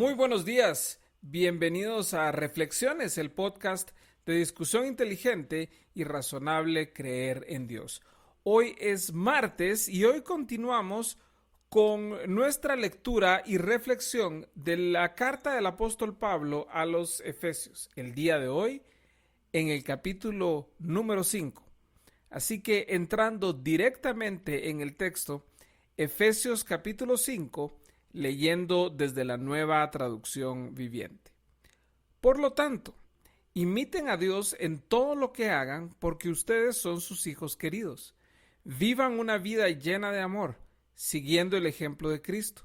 Muy buenos días, bienvenidos a Reflexiones, el podcast de discusión inteligente y razonable creer en Dios. Hoy es martes y hoy continuamos con nuestra lectura y reflexión de la carta del apóstol Pablo a los Efesios. El día de hoy en el capítulo número 5. Así que entrando directamente en el texto, Efesios capítulo 5, leyendo desde la Nueva Traducción Viviente. Por lo tanto, imiten a Dios en todo lo que hagan, porque ustedes son sus hijos queridos. Vivan una vida llena de amor, siguiendo el ejemplo de Cristo.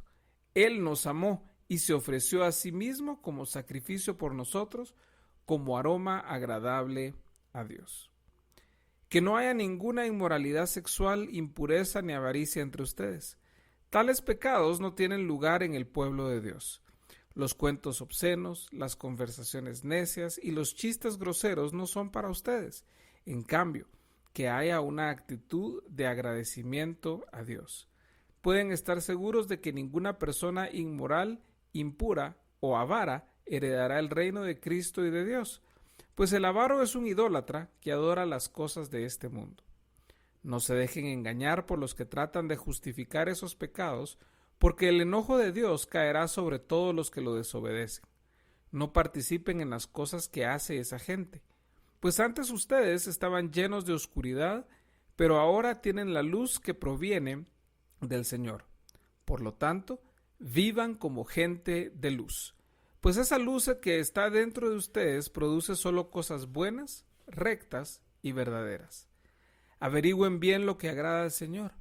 Él nos amó y se ofreció a sí mismo como sacrificio por nosotros, como aroma agradable a Dios. Que no haya ninguna inmoralidad sexual, impureza ni avaricia entre ustedes. Tales pecados no tienen lugar en el pueblo de Dios. Los cuentos obscenos, las conversaciones necias y los chistes groseros no son para ustedes. En cambio, que haya una actitud de agradecimiento a Dios. Pueden estar seguros de que ninguna persona inmoral, impura o avara heredará el reino de Cristo y de Dios, pues el avaro es un idólatra que adora las cosas de este mundo. No se dejen engañar por los que tratan de justificar esos pecados, porque el enojo de Dios caerá sobre todos los que lo desobedecen. No participen en las cosas que hace esa gente, pues antes ustedes estaban llenos de oscuridad, pero ahora tienen la luz que proviene del Señor. Por lo tanto, vivan como gente de luz, pues esa luz que está dentro de ustedes produce solo cosas buenas, rectas y verdaderas. Averigüen bien lo que agrada al Señor.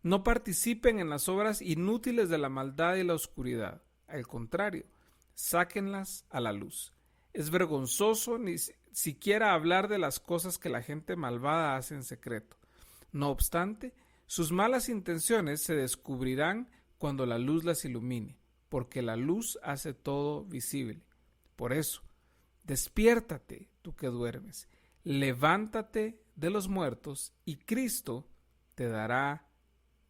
No participen en las obras inútiles de la maldad y la oscuridad. Al contrario, sáquenlas a la luz. Es vergonzoso ni siquiera hablar de las cosas que la gente malvada hace en secreto. No obstante, sus malas intenciones se descubrirán cuando la luz las ilumine, porque la luz hace todo visible. Por eso, despiértate, tú que duermes, levántate de los muertos y Cristo te dará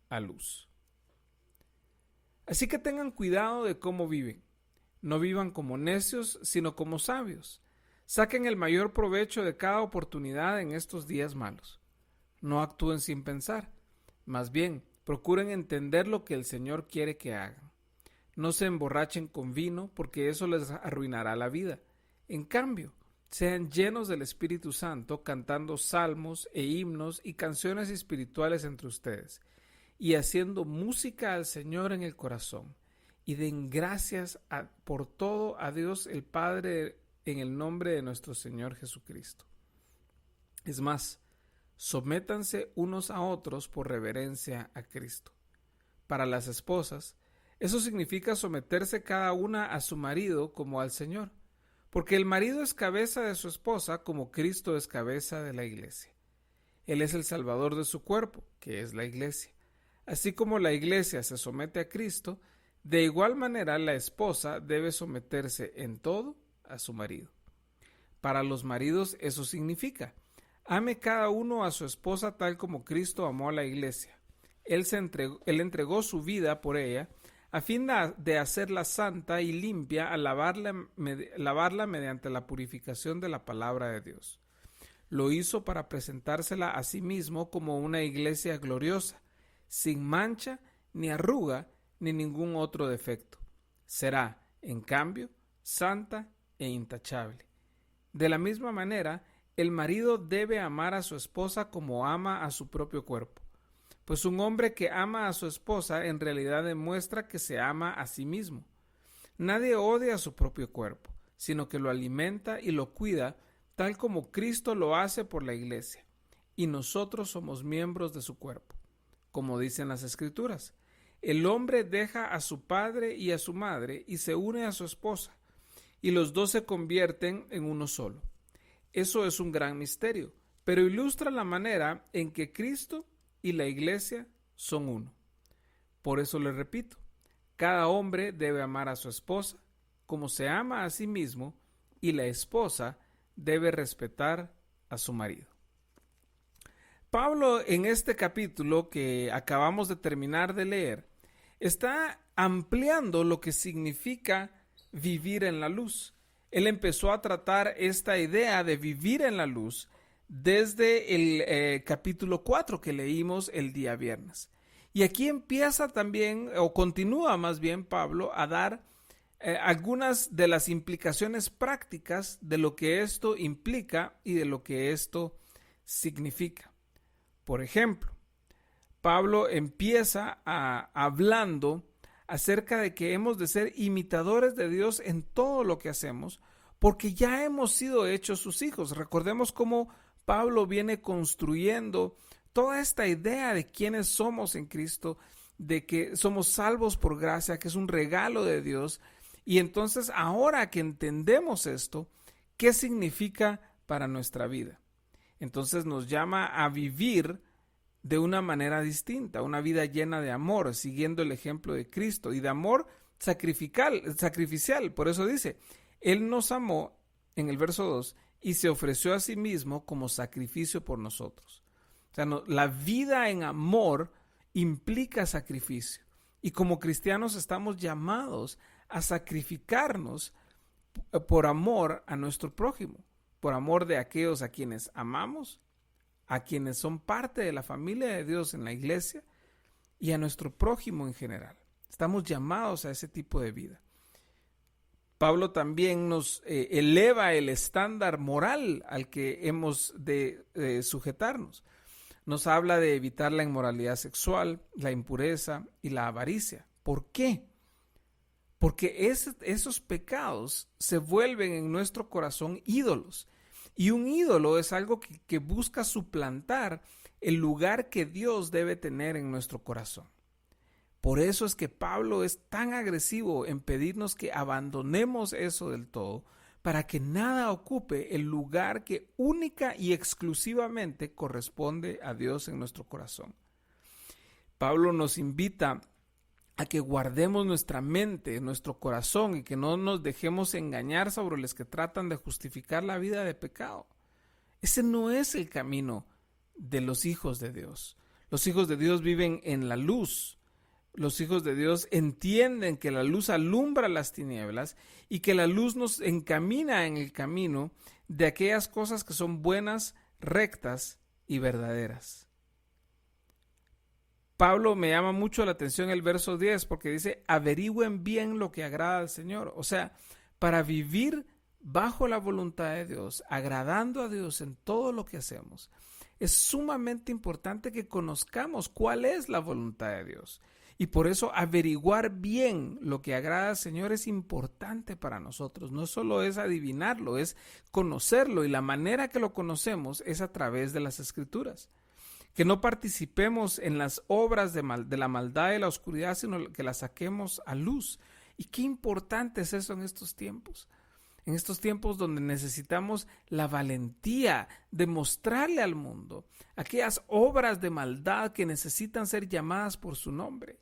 a luz. Así que tengan cuidado de cómo viven. No vivan como necios, sino como sabios. Saquen el mayor provecho de cada oportunidad en estos días malos. No actúen sin pensar. Más bien, procuren entender lo que el Señor quiere que hagan. No se emborrachen con vino, porque eso les arruinará la vida. En cambio, sean llenos del Espíritu Santo, cantando salmos e himnos y canciones espirituales entre ustedes, y haciendo música al Señor en el corazón, y den gracias por todo a Dios el Padre en el nombre de nuestro Señor Jesucristo. Es más, sométanse unos a otros por reverencia a Cristo. Para las esposas, eso significa someterse cada una a su marido como al Señor, porque el marido es cabeza de su esposa como Cristo es cabeza de la iglesia. Él es el salvador de su cuerpo, que es la iglesia. Así como la iglesia se somete a Cristo, de igual manera la esposa debe someterse en todo a su marido. Para los maridos eso significa: ame cada uno a su esposa tal como Cristo amó a la iglesia. Él entregó su vida por ella, a fin de hacerla santa y limpia al lavarla mediante la purificación de la palabra de Dios. Lo hizo para presentársela a sí mismo como una iglesia gloriosa, sin mancha, ni arruga, ni ningún otro defecto. Será, en cambio, santa e intachable. De la misma manera, el marido debe amar a su esposa como ama a su propio cuerpo. Pues un hombre que ama a su esposa en realidad demuestra que se ama a sí mismo. Nadie odia a su propio cuerpo, sino que lo alimenta y lo cuida, tal como Cristo lo hace por la iglesia, y nosotros somos miembros de su cuerpo. Como dicen las Escrituras, el hombre deja a su padre y a su madre y se une a su esposa, y los dos se convierten en uno solo. Eso es un gran misterio, pero ilustra la manera en que Cristo y la iglesia son uno. Por eso les repito, cada hombre debe amar a su esposa como se ama a sí mismo, y la esposa debe respetar a su marido. Pablo, en este capítulo que acabamos de terminar de leer, está ampliando lo que significa vivir en la luz. Él empezó a tratar esta idea de vivir en la luz desde el capítulo 4 que leímos el día viernes. Y aquí empieza también, o continúa más bien Pablo, a dar algunas de las implicaciones prácticas de lo que esto implica y de lo que esto significa. Por ejemplo, Pablo empieza hablando acerca de que hemos de ser imitadores de Dios en todo lo que hacemos, porque ya hemos sido hechos sus hijos. Recordemos cómo Pablo viene construyendo toda esta idea de quiénes somos en Cristo, de que somos salvos por gracia, que es un regalo de Dios. Y entonces, ahora que entendemos esto, ¿qué significa para nuestra vida? Entonces nos llama a vivir de una manera distinta, una vida llena de amor, siguiendo el ejemplo de Cristo y de amor sacrificial. Por eso dice, Él nos amó, en el verso 2, y se ofreció a sí mismo como sacrificio por nosotros. O sea, la vida en amor implica sacrificio. Y como cristianos estamos llamados a sacrificarnos por amor a nuestro prójimo, por amor de aquellos a quienes amamos, a quienes son parte de la familia de Dios en la iglesia y a nuestro prójimo en general. Estamos llamados a ese tipo de vida. Pablo también nos eleva el estándar moral al que hemos de sujetarnos. Nos habla de evitar la inmoralidad sexual, la impureza y la avaricia. ¿Por qué? Porque esos pecados se vuelven en nuestro corazón ídolos. Y un ídolo es algo que busca suplantar el lugar que Dios debe tener en nuestro corazón. Por eso es que Pablo es tan agresivo en pedirnos que abandonemos eso del todo, para que nada ocupe el lugar que única y exclusivamente corresponde a Dios en nuestro corazón. Pablo nos invita a que guardemos nuestra mente, nuestro corazón, y que no nos dejemos engañar sobre los que tratan de justificar la vida de pecado. Ese no es el camino de los hijos de Dios. Los hijos de Dios viven en la luz. Los hijos de Dios entienden que la luz alumbra las tinieblas y que la luz nos encamina en el camino de aquellas cosas que son buenas, rectas y verdaderas. Pablo me llama mucho la atención el verso 10 porque dice, averigüen bien lo que agrada al Señor. O sea, para vivir bajo la voluntad de Dios, agradando a Dios en todo lo que hacemos, es sumamente importante que conozcamos cuál es la voluntad de Dios. Y por eso averiguar bien lo que agrada al Señor es importante para nosotros. No solo es adivinarlo, es conocerlo. Y la manera que lo conocemos es a través de las Escrituras. Que no participemos en las obras de la maldad y la oscuridad, sino que las saquemos a luz. Y qué importante es eso en estos tiempos. En estos tiempos donde necesitamos la valentía de mostrarle al mundo aquellas obras de maldad que necesitan ser llamadas por su nombre.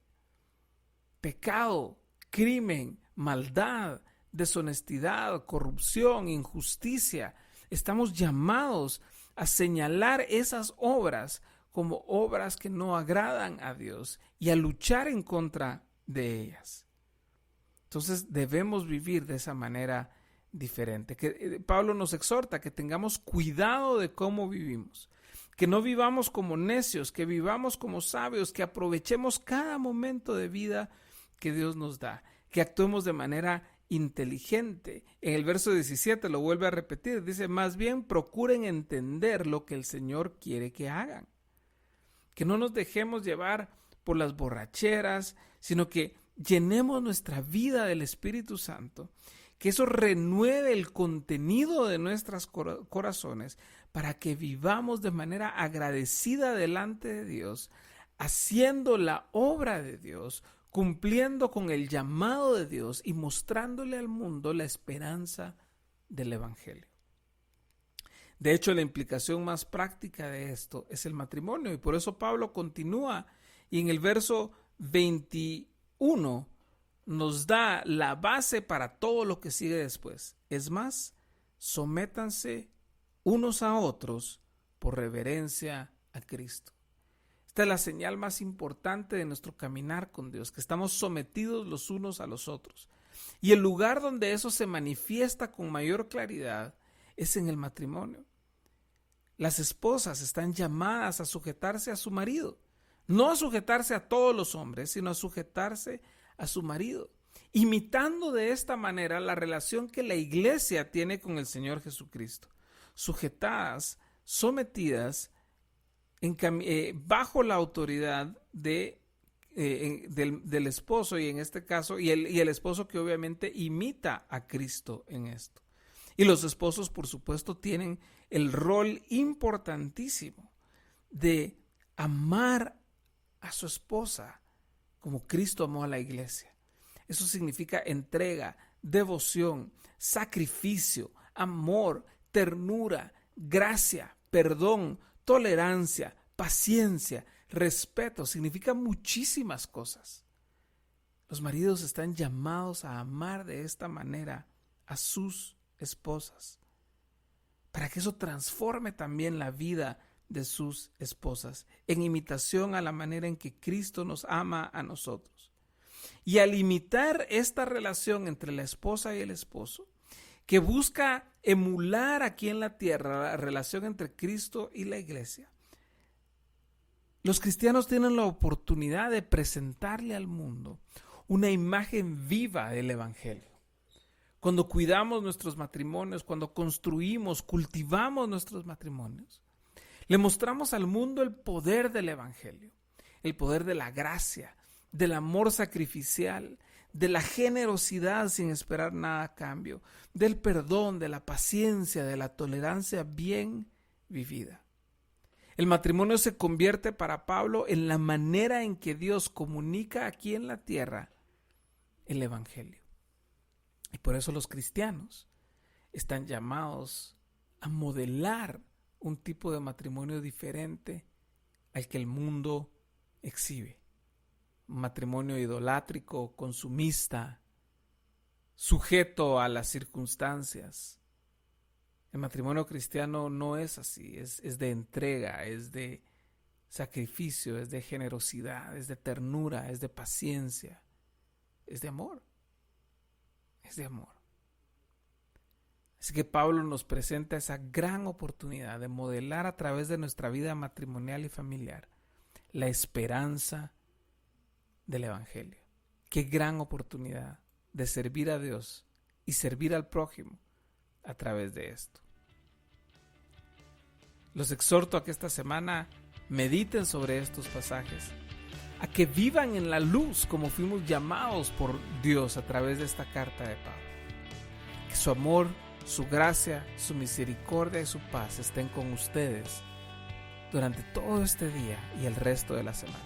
Pecado, crimen, maldad, deshonestidad, corrupción, injusticia. Estamos llamados a señalar esas obras como obras que no agradan a Dios y a luchar en contra de ellas. Entonces debemos vivir de esa manera diferente. Pablo nos exhorta que tengamos cuidado de cómo vivimos, que no vivamos como necios, que vivamos como sabios, que aprovechemos cada momento de vida que Dios nos da, que actuemos de manera inteligente. En el verso 17 lo vuelve a repetir, dice, más bien procuren entender lo que el Señor quiere que hagan. Que no nos dejemos llevar por las borracheras, sino que llenemos nuestra vida del Espíritu Santo, que eso renueve el contenido de nuestros corazones para que vivamos de manera agradecida delante de Dios, haciendo la obra de Dios, cumpliendo con el llamado de Dios y mostrándole al mundo la esperanza del Evangelio. De hecho, la implicación más práctica de esto es el matrimonio, y por eso Pablo continúa y en el verso 21 nos da la base para todo lo que sigue después. Es más, sométanse unos a otros por reverencia a Cristo. Esta es la señal más importante de nuestro caminar con Dios, que estamos sometidos los unos a los otros. Y el lugar donde eso se manifiesta con mayor claridad es en el matrimonio. Las esposas están llamadas a sujetarse a su marido, no a sujetarse a todos los hombres, sino a sujetarse a su marido, imitando de esta manera la relación que la iglesia tiene con el Señor Jesucristo, sujetadas, sometidas, bajo la autoridad del esposo, y en este caso, y el esposo que obviamente imita a Cristo en esto. Y los esposos, por supuesto, tienen el rol importantísimo de amar a su esposa como Cristo amó a la iglesia. Eso significa entrega, devoción, sacrificio, amor, ternura, gracia, perdón, tolerancia, paciencia, respeto. Significa muchísimas cosas. Los maridos están llamados a amar de esta manera a sus esposas, para que eso transforme también la vida de sus esposas, en imitación a la manera en que Cristo nos ama a nosotros. Y al imitar esta relación entre la esposa y el esposo, que busca emular aquí en la tierra la relación entre Cristo y la iglesia, los cristianos tienen la oportunidad de presentarle al mundo una imagen viva del evangelio. Cuando cuidamos nuestros matrimonios, cuando construimos, cultivamos nuestros matrimonios, le mostramos al mundo el poder del evangelio, el poder de la gracia, del amor sacrificial, de la generosidad sin esperar nada a cambio, del perdón, de la paciencia, de la tolerancia bien vivida. El matrimonio se convierte para Pablo en la manera en que Dios comunica aquí en la tierra el evangelio. Y por eso los cristianos están llamados a modelar un tipo de matrimonio diferente al que el mundo exhibe. Un matrimonio idolátrico, consumista, sujeto a las circunstancias. El matrimonio cristiano no es así, es de entrega, es de sacrificio, es de generosidad, es de ternura, es de paciencia, es de amor. Es de amor. Así que Pablo nos presenta esa gran oportunidad de modelar a través de nuestra vida matrimonial y familiar la esperanza del evangelio. Qué gran oportunidad de servir a Dios y servir al prójimo a través de esto. Los exhorto a que esta semana mediten sobre estos pasajes, a que vivan en la luz como fuimos llamados por Dios a través de esta carta de Pablo. Que su amor, su gracia, su misericordia y su paz estén con ustedes durante todo este día y el resto de la semana.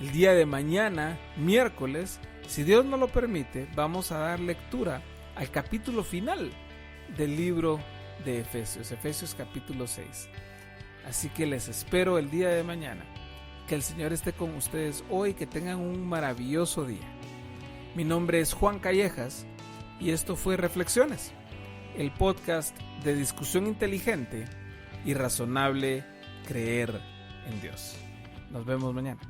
El día de mañana, miércoles, si Dios nos lo permite, vamos a dar lectura al capítulo final del libro de Efesios capítulo 6. Así que les espero el día de mañana. Que el Señor esté con ustedes hoy, que tengan un maravilloso día. Mi nombre es Juan Callejas y esto fue Reflexiones, el podcast de discusión inteligente y razonable creer en Dios. Nos vemos mañana.